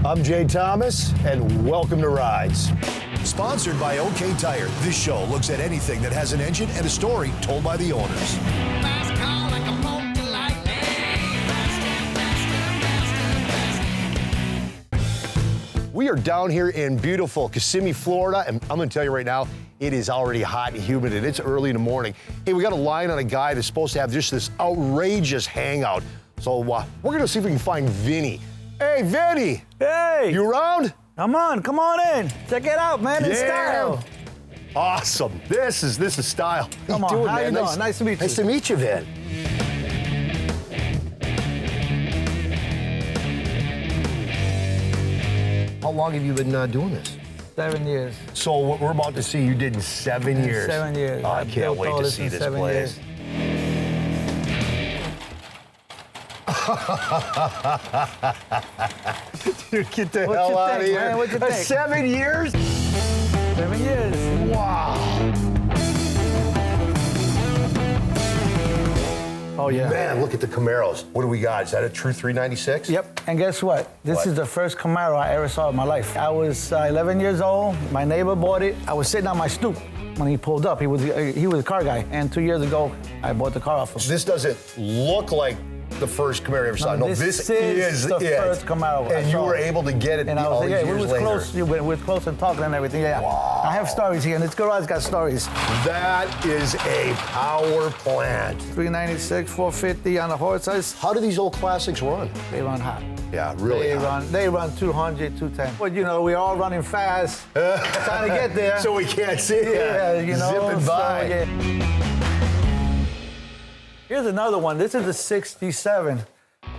I'm Jay Thomas, and welcome to Rides. Sponsored by OK Tire, this show looks at anything that has an engine and a story told by the owners. We are down here in beautiful Kissimmee, Florida, and I'm gonna tell you right now, it is already hot and humid, and it's early in the morning. Hey, we got a line on a guy that's supposed to have just this outrageous hangout. So we're gonna see if we can find Vinny. Hey, Vinny! Hey! You around? Come on in. Check it out, man. It's style. Awesome. This is style. Come on, how you doing? Nice to meet you. Nice to meet you, Vin. How long have you been doing this? 7 years. So what we're about to see, you did in 7 years. 7 years. Oh, I can't wait to see this place. Dude, get the hell out of here. Man? What'd you think? 7 years? 7 years. Wow. Oh, yeah. Man, look at the Camaros. What do we got? Is that a true 396? Yep. And guess what? This is the first Camaro I ever saw in my life. I was 11 years old. My neighbor bought it. I was sitting on my stoop when he pulled up. He was a car guy. And 2 years ago, I bought the car off of him. This doesn't look like the first Camaro I ever saw. No, this is the first Camaro. And you were able to get it and I was all like, these yeah, years later. Close. We were close and talking and everything. Yeah. Wow. I have stories here, and this garage got stories. That is a power plant. 396, 450 on the horse size. How do these old classics run? They run hot. Yeah, really hot. They run 200, 210. But you know, we're all running fast, trying to get there. So we can't see it. Yeah, you know. Zipping by. So, yeah. Here's another one. This is a 67.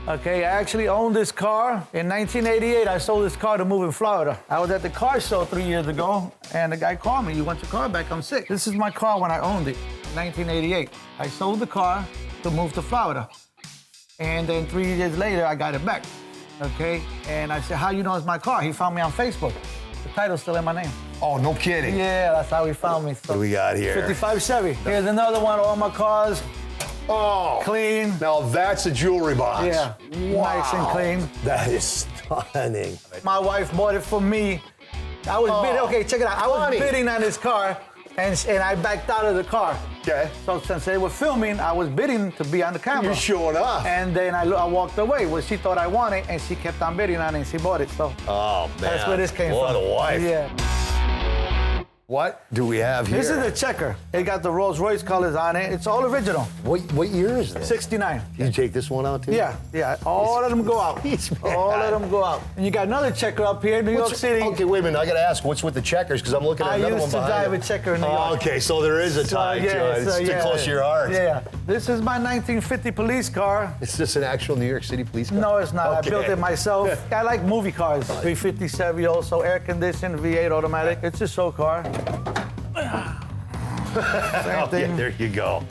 Okay, I actually owned this car. In 1988, I sold this car to move in Florida. I was at the car show 3 years ago, and the guy called me, "You want your car back? I'm sick." This is my car when I owned it, 1988. I sold the car to move to Florida. And then 3 years later, I got it back, okay? And I said, "How you know it's my car?" He found me on Facebook. The title's still in my name. Oh, no kidding. Yeah, that's how he found me. So, What do we got here? 55 Chevy. Here's another one, all my cars. Oh. Clean. Now that's a jewelry box. Yeah, Wow. nice and clean. That is stunning. My wife bought it for me. I was bidding, okay, check it out. I was bidding on this car, and I backed out of the car. Okay. So since they were filming, I was bidding to be on the camera. You're showing up. And then I walked away. Well, she thought I wanted, and she kept on bidding on it, and she bought it. So Oh, man. that's where this came from. What a wife. Yeah. What do we have here? This is a checker. It got the Rolls Royce colors on it. It's all original. What year is this? 69. Did you take this one out too? Yeah. All of them go out. All of them go out. And you got another checker up here, New York City. Okay, wait a minute. I got to ask, what's with the checkers? Because I'm looking at another one I used to behind drive it. a checker in New York. Okay, so there is a tie to it. It's too close to your heart. Yeah. This is my 1950 police car. Is this an actual New York City police car? No, it's not. Okay. I built it myself. I like movie cars. 350 Chevy also, air conditioned, V8 automatic. It's a show car. Same thing. Yeah, there you go.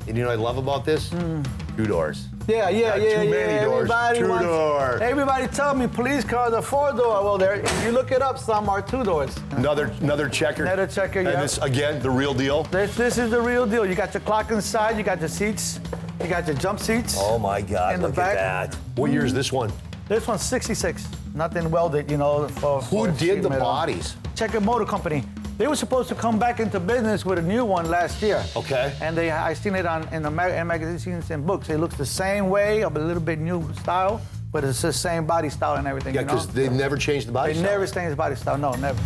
And you know what I love about this? 2 doors. Yeah. Not too many doors. Everybody 2 doors. Everybody tell me police cars are 4-door. Well, if you look it up, some are 2 doors. Another checker. Another checker, And yeah. this, again, the real deal. This is the real deal. You got your clock inside, you got your seats, you got your jump seats. Oh my God, In the look back. at that. What year is this one? This one's 66. Nothing welded, you know. Who did the bodies? Checker Motor Company. They were supposed to come back into business with a new one last year. Okay. And I seen it in magazines and books. It looks the same way, a little bit new style, but it's the same body style and everything. Yeah, because they never changed the body They style. never changed the body style. No, never.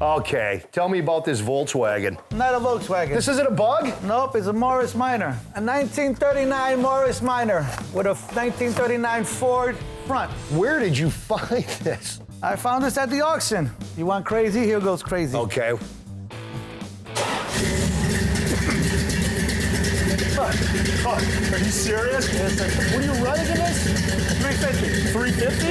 Okay, tell me about this Volkswagen. Not a Volkswagen. This isn't a bug? Nope, it's a Morris Minor. A 1939 Morris Minor with a 1939 Ford front. Where did you find this? I found this at the auction. You want crazy? Here goes crazy. Okay. Are you serious? Yes, sir. What are you running in this? 350. 350?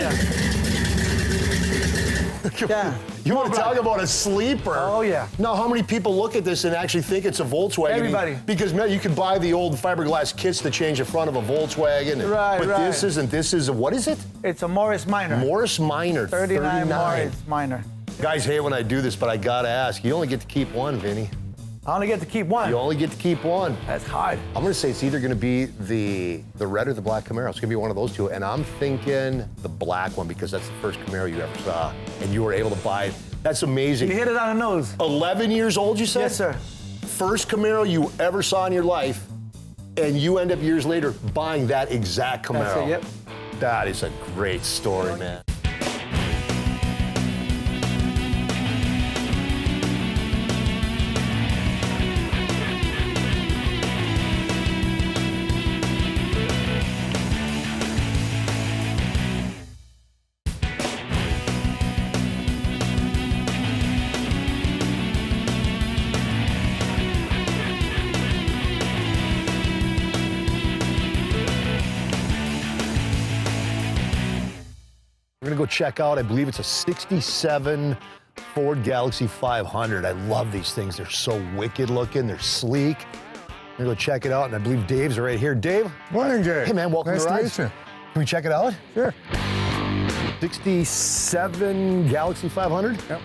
Yeah. You want to talk about a sleeper? Oh, yeah. Now, how many people look at this and actually think it's a Volkswagen? Everybody. Because man, you could buy the old fiberglass kits to change the front of a Volkswagen. But this is what is it? It's a Morris Minor. Morris Minor. 39 Morris Minor. Guys hate when I do this, but I gotta ask. You only get to keep one, Vinny. I only get to keep one. You only get to keep one. That's hard. I'm gonna say it's either gonna be the red or the black Camaro. It's gonna be one of those two, and I'm thinking the black one because that's the first Camaro you ever saw, and you were able to buy it. That's amazing. You hit it on the nose. 11 years old, you said? Yes, sir. First Camaro you ever saw in your life, and you end up years later buying that exact Camaro. That's it, yep. That is a great story, man. We're gonna go check out, I believe it's a 67 Ford Galaxy 500. I love these things. They're so wicked looking, they're sleek. We're gonna go check it out, and I believe Dave's right here. Dave? Morning, Jay. Hey man, welcome nice to to Rise. meet you. Can we check it out? Sure. 67 Galaxy 500? Yep.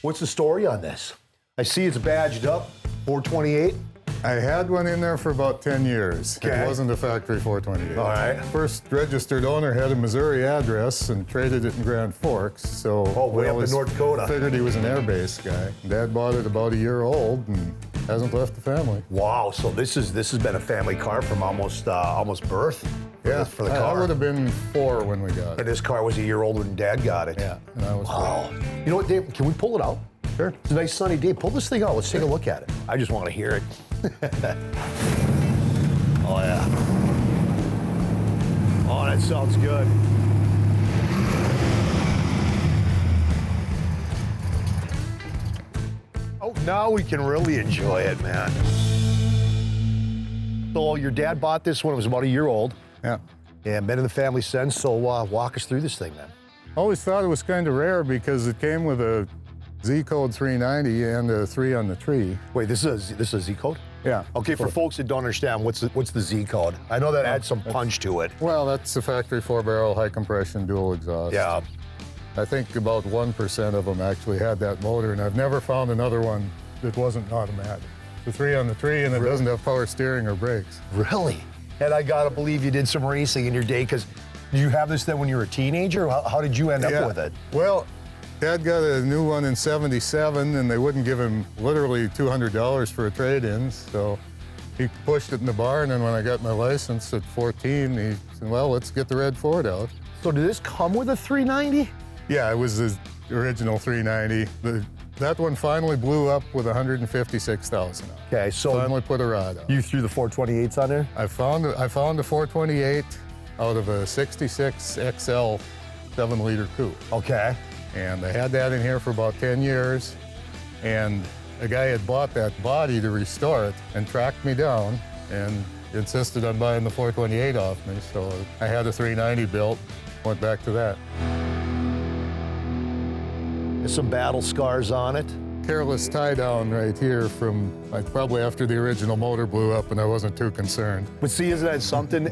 What's the story on this? I see it's badged up, 428. I had one in there for about 10 years. Okay. It wasn't a factory 428. All right. First registered owner had a Missouri address and traded it in Grand Forks. So way we up in always North Dakota. Figured he was an Air Base guy. Dad bought it about a year old and hasn't left the family. Wow, so this has been a family car from almost birth. Yeah, for the I car. would have been 4 when we got And it. this car was a year old when Dad got it. Yeah, and I was Wow. You know what, Dave? Can we pull it out? Sure. It's a nice sunny day. Pull this thing out. Let's take a look at it. I just want to hear it. Oh, yeah. Oh, that sounds good. Oh, now we can really enjoy it, man. So your dad bought this when it was about a year old. Yeah. And been in the family since, so walk us through this thing, man. Always thought it was kind of rare because it came with a Z code 390 and a 3 on the tree. Wait, this is a Z code? Yeah. Okay, for folks that don't understand, what's the Z code? I know that adds some punch to it. Well, that's a factory 4-barrel high compression dual exhaust. Yeah. I think about 1% of them actually had that motor, and I've never found another one that wasn't automatic. The 3 on the tree, and it doesn't have power steering or brakes. Really? And I gotta believe you did some racing in your day, because did you have this then when you were a teenager? How did you end up with it? Well, Dad got a new one in '77, and they wouldn't give him literally $200 for a trade-in, so he pushed it in the barn, and when I got my license at 14, he said, well, let's get the red Ford out. So did this come with a 390? Yeah, it was the original 390. That one finally blew up with 156,000 on it. Okay, so Finally put a rod on. you threw the 428s on there? I found a 428 out of a 66 XL 7-liter coupe. Okay. And I had that in here for about 10 years. And a guy had bought that body to restore it and tracked me down and insisted on buying the 428 off me. So I had a 390 built, went back to that. There's some battle scars on it. Careless tie down right here from probably after the original motor blew up and I wasn't too concerned. But see, isn't that something?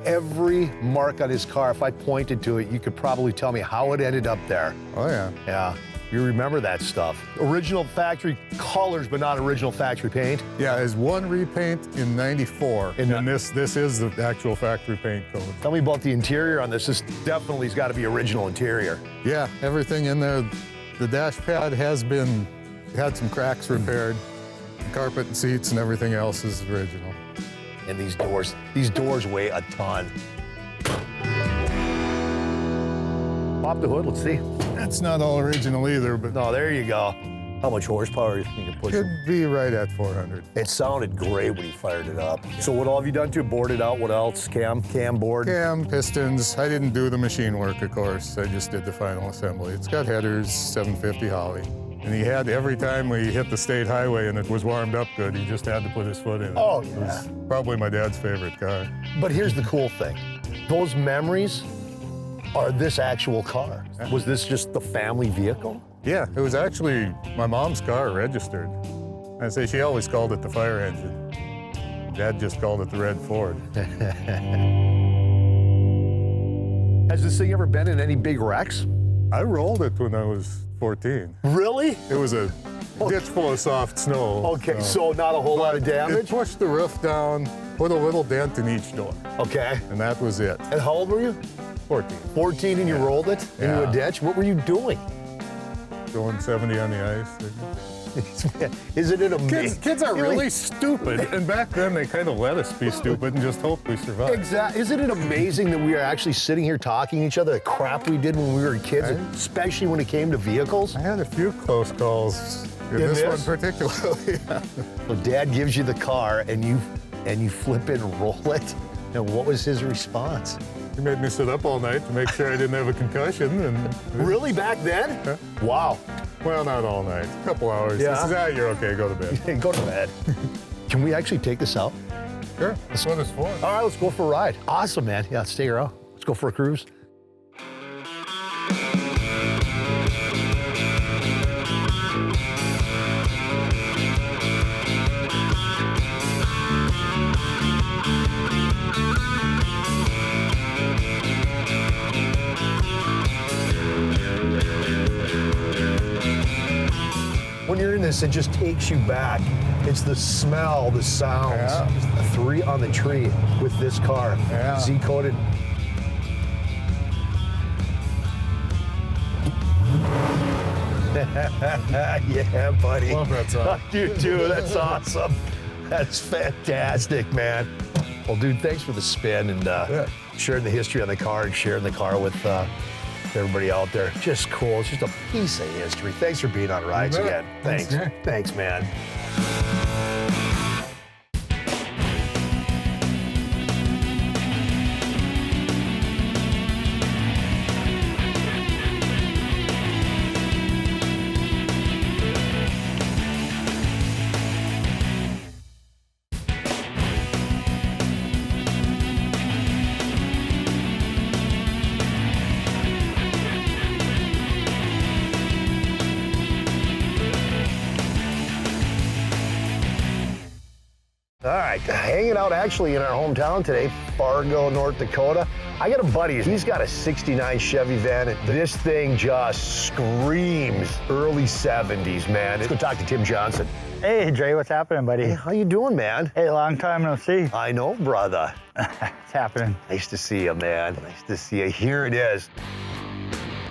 Every mark on his car, if I pointed to it, you could probably tell me how it ended up there. Oh yeah. Yeah, you remember that stuff. Original factory colors, but not original factory paint. Yeah, there's one repaint in '94, and this is the actual factory paint code. Tell me about the interior on this. This definitely has got to be original interior. Yeah, everything in there. The dash pad had some cracks repaired. The carpet and seats and everything else is original. And these doors weigh a ton. Pop the hood, let's see. That's not all original either, but Oh, there you go. How much horsepower you think you can push? should be right at 400. It sounded great when you fired it up. So what all have you done to it? Board it out, what else? Cam board? Cam, pistons. I didn't do the machine work, of course. I just did the final assembly. It's got headers, 750 Holley. And he had, every time we hit the state highway and it was warmed up good, he just had to put his foot in it. Oh, It was probably my dad's favorite car. But here's the cool thing. Those memories are this actual car. Was this just the family vehicle? Yeah, it was actually my mom's car registered. I say she always called it the fire engine. Dad just called it the red Ford. Has this thing ever been in any big wrecks? I rolled it when I was 14. Really? It was a ditch full of soft snow. Okay, so not a whole lot of It damage? pushed the roof down, put a little dent in each door, Okay. and that was it. And how old were you? 14. 14 and you rolled it into a Yeah. ditch? What were you doing? Going 70 on the ice. Isn't it amazing? Kids are really stupid, and back then they kind of let us be stupid and just hope we survive. Exactly. Isn't it amazing that we are actually sitting here talking to each other, the crap we did when we were kids, Right. especially when it came to vehicles? I had a few close calls in this one particularly. So Dad gives you the car and you flip it and roll it. And what was his response? He made me sit up all night to make sure I didn't have a concussion. And Really, back then? Huh? Wow. well, not all night, a couple hours. Yeah. He says, you're okay, go to bed. Hey, go to bed. Can we actually take this out? Sure, that's what it's for. All right, let's go for a ride. Awesome, man. Yeah, let's take her out. Let's go for a cruise. When you're in this, it just takes you back. It's the smell, the sounds. Yeah. Just a 3 on the tree with this car. Yeah. Z-coated. Yeah, buddy. Love that song. You too. That's awesome. That's fantastic, man. Well, dude, thanks for the spin and sharing the history on the car and sharing the car with everybody out there. Just cool. It's just a piece of history. Thanks for being on Rides You bet. again. Thanks, Jay. Thanks, man. All right, hanging out actually in our hometown today, Fargo, North Dakota. I got a buddy, he's got a 69 Chevy van, and this thing just screams early 70s, man. Let's go talk to Tim Johnson. Hey, Dre, what's happening, buddy? Hey, how you doing, man? Hey, long time no see. I know, brother. What's happening? Nice to see you, man. Nice to see you. Here it is.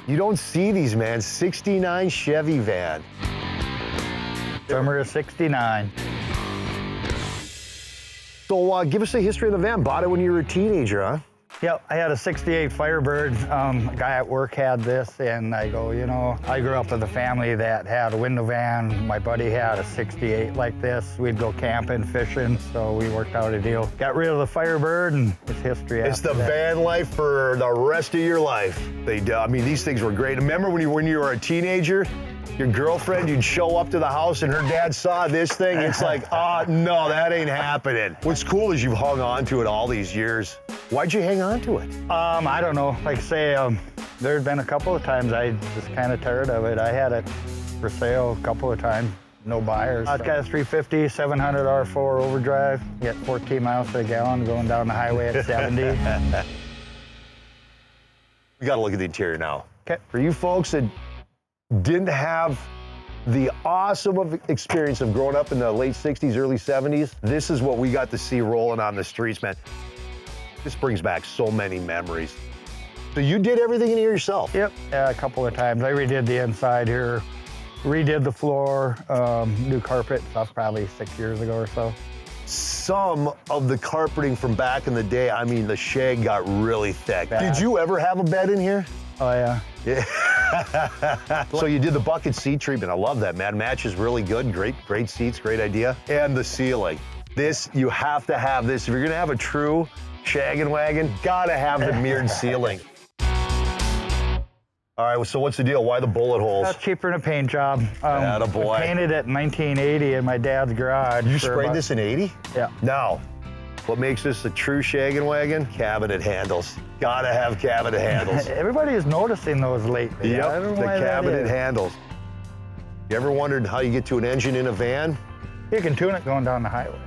You don't see these, man. 69 Chevy van. Summer of '69. So give us a history of the van. Bought it when you were a teenager, huh? Yep, I had a '68 Firebird. A guy at work had this, and I go, you know, I grew up with a family that had a window van. My buddy had a '68 like this. We'd go camping, fishing, so we worked out a deal. Got rid of the Firebird, and it's history. It's after the that. van life for the rest of your life. They do. I mean, these things were great. Remember when you were a teenager, your girlfriend, you'd show up to the house and her dad saw this thing. It's like, oh, no, that ain't happening. What's cool is you've hung on to it all these years. Why'd you hang on to it? I don't know. Like say, there's been a couple of times I just kind of tired of it. I had it for sale a couple of times. No buyers. I've got a 350, 700 R4 overdrive. Get 14 miles per gallon going down the highway at 70. We got to look at the interior now. Okay. For you folks that didn't have the awesome experience of growing up in the late 60s, early 70s, this is what we got to see rolling on the streets, man. This brings back so many memories. So you did everything in here yourself? Yep, a couple of times. I redid the inside here, redid the floor, new carpet, stuff probably 6 years ago or so. Some of the carpeting from back in the day, I mean, the shag got really thick. Did you ever have a bed in here? Oh, yeah. Yeah. So you did the bucket seat treatment. I love that, man. Matches really good. Great seats, great idea. And the ceiling. This, you have to have this. If you're gonna have a true shaggin' wagon, gotta have the mirrored ceiling. All right, so what's the deal? Why the bullet holes? That's cheaper than a paint job. Attaboy. I painted it in 1980 in my dad's garage. You for sprayed about- this in 80? Yeah. Now, what makes this a true shaggin' wagon? Cabinet handles. Gotta have cabinet handles. Everybody is noticing those lately. Yep, I don't know the why that cabinet is. handles. You ever wondered how you get to an engine in a van? You can tune it going down the highway.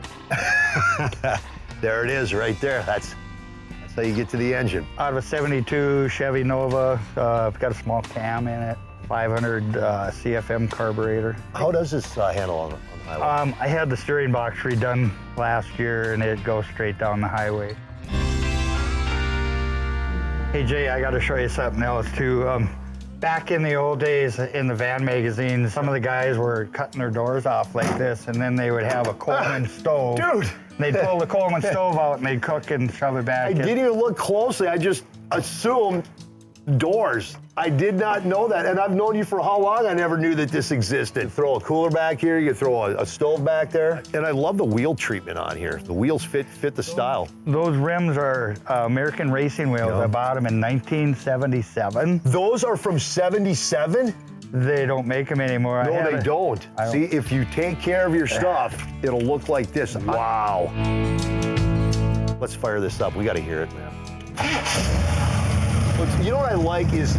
There it is right there. That's how you get to the engine. Out of a 72 Chevy Nova, it's got a small cam in it, 500 CFM carburetor. How does this handle on the highway? I had the steering box redone last year, and it goes straight down the highway. Hey Jay, I got to show you something else too. Back in the old days, in the van magazines, some of the guys were cutting their doors off like this, and then they would have a Coleman stove. Dude! They'd pull the Coleman stove out, and they'd cook and shove it back I in. didn't even look closely. I just assumed doors. I did not know that. And I've known you for how long? I never knew that this existed. Throw a cooler back here, you throw a stove back there. And I love the wheel treatment on here. The wheels fit the style. Those rims are American racing wheels. I bought them in 1977. Those are from 77? They don't make them anymore. No, they don't. See, if you take care of your stuff, it'll look like this. Wow. Let's fire this up. We got to hear it, man. You know what I like is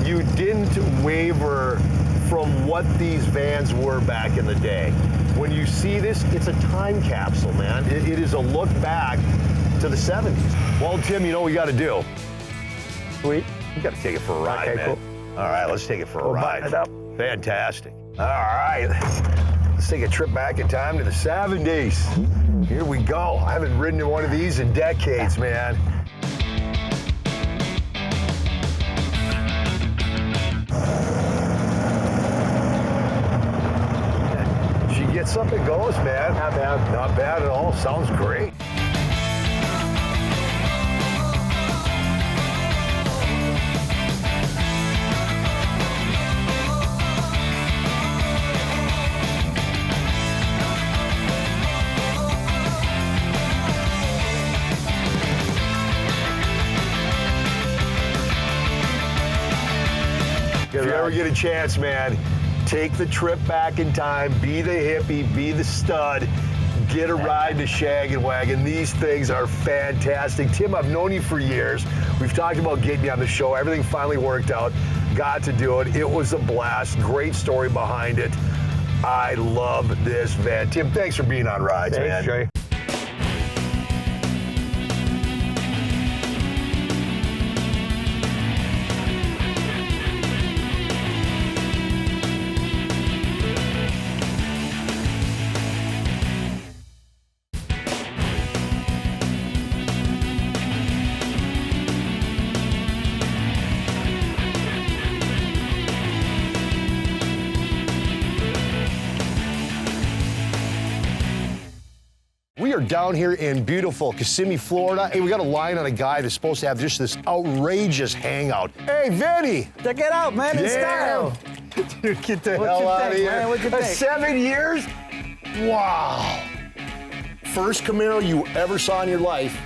you didn't waver from what these vans were back in the day. When you see this, it's a time capsule, man. It is a look back to the 70s. Well, Tim, you know what we got to do? Sweet. We got to take it for a ride, Okay, man. cool. All right, let's take it for a We'll ride. button it up. Fantastic. All right, let's take a trip back in time to the 70s. Here we go. I haven't ridden in one of these in decades, man. She gets up and goes, man. Not bad. Not bad at all. Sounds great. If you ever get a chance, man, take the trip back in time, be the hippie, be the stud, get a ride to Shag and Wagon. These things are fantastic. Tim, I've known you for years. We've talked about getting you on the show. Everything finally worked out. Got to do it. It was a blast. Great story behind it. I love this van. Tim, thanks for being on Rides, man. Thanks, Jay. We are down here in beautiful Kissimmee, Florida. Hey, we got a line on a guy that's supposed to have just this outrageous hangout. Hey, Vinny! Check it out, man, in style. Dude, get the What'd hell you out think, of here. man? What'd you think? 7 years? Wow. First Camaro you ever saw in your life,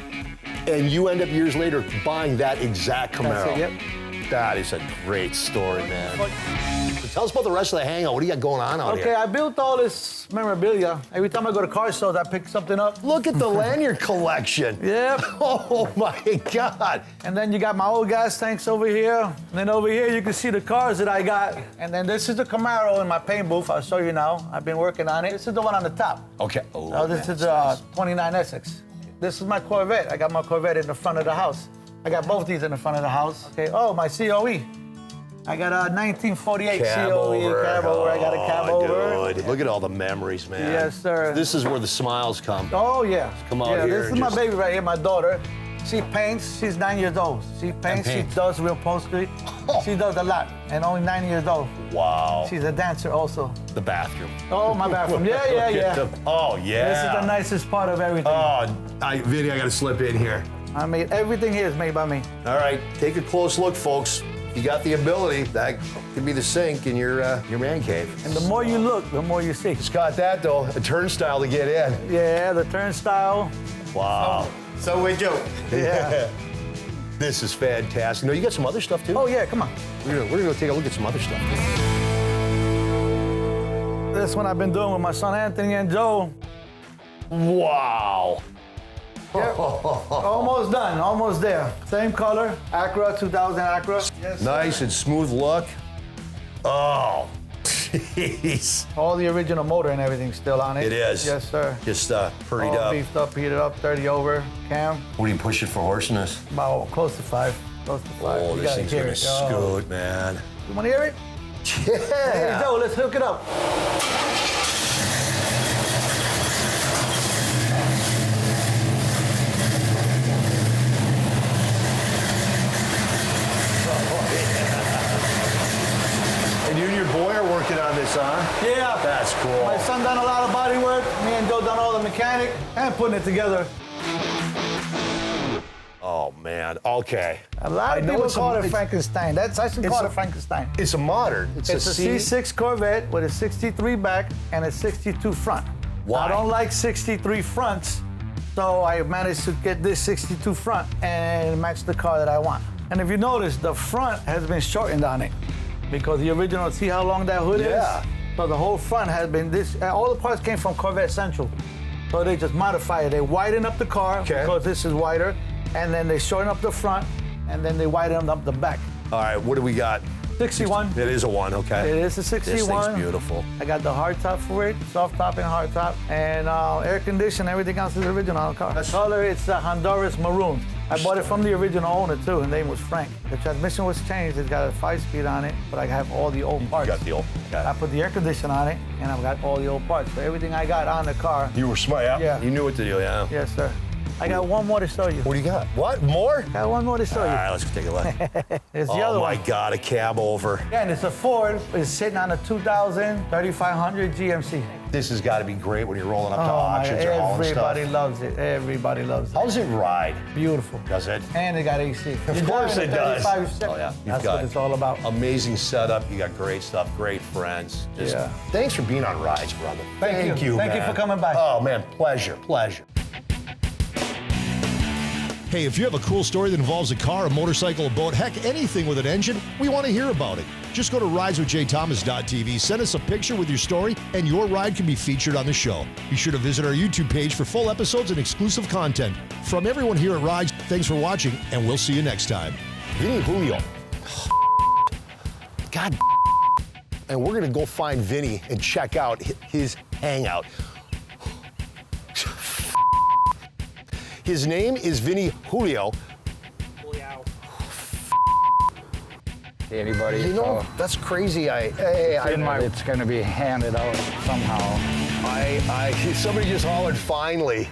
and you end up years later buying that exact Camaro. That's it, yep. That is a great story, man. So tell us about the rest of the hangout. What do you got going on out Okay, here? I built all this memorabilia. Every time I go to car shows, I pick something up. Look at the lanyard collection. Yep. Oh my God. And then you got my old gas tanks over here. And then over here, you can see the cars that I got. And then this is the Camaro in my paint booth. I'll show you now. I've been working on it. This is the one on the top. Okay. Oh, this is a 29 Essex. This is my Corvette. I got my Corvette in the front of the house. I got both these in the front of the house. Okay. Oh, my COE. I got a 1948 Cab COE over. cab over. I got a cab over. Dude, look at all the memories, man. Yes, sir. This is where the smiles come. Oh, yeah. Come out yeah, here This is and my just- baby right here, my daughter. She paints. She's 9 years old. She paints. She paints. does real upholstery. She does a lot. And only 9 years old. Wow. She's a dancer also. The bathroom. Oh, my bathroom. Yeah, yeah, Look at yeah. oh, yeah. This is the nicest part of everything. Oh, Vinny, I got to slip in here. I made everything here is made by me. All right, take a close look, folks. You got the ability. That could be the sink in your man cave. And the more you look, the more you see. It's got that, though, a turnstile to get in. Yeah, the turnstile. Wow. So we joke. Yeah. This is fantastic. No, you got some other stuff, too? Oh, yeah, come on. We're gonna go take a look at some other stuff. This one I've been doing with my son Anthony and Joe. Wow. Almost done, almost there. Same color, Acura, 2000 Acura. Yes, Nice and smooth look. Oh, Jeez. All the original motor and everything still on it. It is. Yes, sir. Just prettied All up. beefed up, heated up, 30 over. Cam, What do you push it for horseness? about close to 5. Close to 5. Oh, You this gotta thing's hear gonna it. Oh. scoot, man. You wanna hear it? There Yeah. you go, let's hook it up. And you and your boy are working on this, huh? Yeah. That's cool. My son done a lot of body work. Me and Joe done all the mechanic and putting it together. Oh, man. Okay. A lot of I know people it's a- call it it's- Frankenstein. That's I should it's call a- it Frankenstein. It's a modern. It's a C6 Corvette with a 63 back and a 62 front. Why? I don't like 63 fronts, so I managed to get this 62 front and match the car that I want. And if you notice, the front has been shortened on it because the original, see how long that hood Yeah. is? So the whole front has been this, all the parts came from Corvette Central. So they just modify it. They widen up the car Okay. because this is wider, and then they shorten up the front, and then they widen up the back. All right, what do we got? 61. It is a 1, okay. It is a 61. This thing's beautiful. I got the hard top for it, soft top and hard top, and air conditioning. Everything else is original on the car. The color, it's Honduras maroon. I bought it from the original owner too. His name was Frank. The transmission was changed. It's got a 5-speed on it, but I have all the old parts. You got the old. I put the air conditioner on it, and I've got all the old parts. So everything I got on the car. You were smart, yeah? Yeah. You knew what to do, yeah. Yes, sir. I got one more to show you. What do you got? What? More? Got one more to show All you. right, let's take a look. It's the Oh other my one. God, a cab over. Yeah, and it's a Ford. It's sitting on a 2000 3500 GMC. This has got to be great when you're rolling up to Oh, my, auctions or hauling everybody stuff. loves it. Everybody loves it. How does it ride? Beautiful. Does it? And it got AC. Of course it does. Oh, yeah. That's what it's all about. Amazing setup. You got great stuff, great friends. Just Yeah. Thanks for being on Rides, brother. Thank you. Thank you man. for coming by. Oh, man, pleasure, pleasure. Hey, if you have a cool story that involves a car, a motorcycle, a boat, heck, anything with an engine, we want to hear about it. Just go to rideswithjthomas.tv, send us a picture with your story, and your ride can be featured on the show. Be sure to visit our YouTube page for full episodes and exclusive content. From everyone here at Rides, thanks for watching, and we'll see you next time. Vinny Julio. God. And we're going to go find Vinny and check out his hangout. His name is Vinny Julio. Anybody? You know, that's crazy. It's going to be handed out somehow. Somebody just hollered finally.